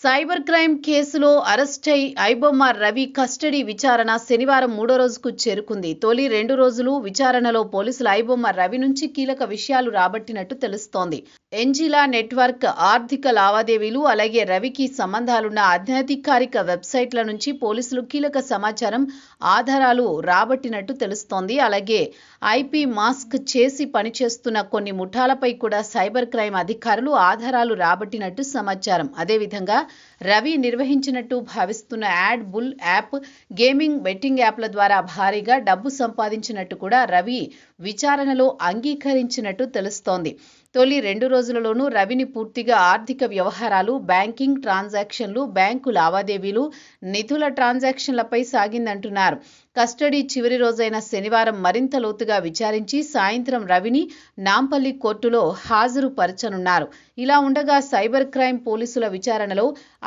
Cyber crime కేసులో arrest అయి iBomma Ravi custody విచారణ శనివారం 3వ రోజుకు చేరుకుంది. తొలి 2 రోజులు విచారణలో పోలీసులు ఐబొమ్మ రవి నుంచి కీలక విషయాలు రాబట్టినట్టు తెలుస్తోంది. ఎంజిలా నెట్వర్క్ ఆర్థిక లావాదేవీలు, అలాగే రవికి సంబంధాలున్న అనధికారిక వెబ్సైట్ల నుంచి పోలీసులు కీలక సమాచారం, ఆధారాలు రాబట్టినట్టు తెలుస్తోంది. అలాగే ఐపీ మాస్క్ చేసి పనిచేస్తున్న కొన్ని ముఠాలపై కూడా సైబర్ క్రైమ్ అధికారులు ఆధారాలు రాబట్టినట్టు సమాచారం. అదేవిధంగా రవి నిర్వహించినట్టు భావిస్తున్న add bull app, gaming betting యాప్ల ద్వారా భారీగా డబ్బు సంపాదించినట్టు కూడా రవి విచారణలో అంగీకరించినట్టు తెలుస్తోంది. తొలి 2 రోజులలోనూ రవిని పూర్తిగా ఆర్థిక వ్యవహారాలు, బ్యాంకింగ్ ట్రాన్సాక్షన్లు, బ్యాంకు లావాదేవీలు, నిధుల ట్రాన్సాక్షన్లపై సాగిందంటున్నారు. కస్టడీ చివరి రోజైన శనివారం మరింత లోతుగా విచారించి సాయంత్రం రవిని నాంపల్లి కోర్టులో హాజరుపరచనున్నారు. ఇలా ఉండగా సైబర్ క్రైమ్ పోలీసుల విచారణలో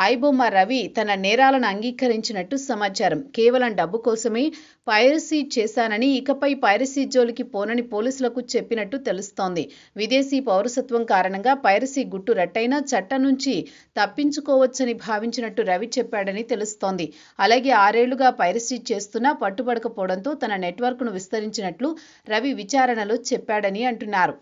ఐబొమ్మ రవి తన నేరాలను అంగీకరించినట్టు సమాచారం. కేవలం డబ్బు కోసమే పైరసీ చేశానని, ఇకపై పైరసీ జోలికి పోనని పోలీసులకు చెప్పినట్టు తెలుస్తోంది. విదేశీ పౌరసత్వం కారణంగా పైరసీ గుట్టు రట్టయినా చట్టం నుంచి తప్పించుకోవచ్చని భావించినట్టు రవి చెప్పాడని తెలుస్తోంది. అలాగే 6 ఏళ్లుగా పైరసీ చేస్తున్నా పట్టుబడకపోవడంతో తన నెట్వర్క్ను విస్తరించినట్లు రవి విచారణలో చెప్పాడని అంటున్నారు.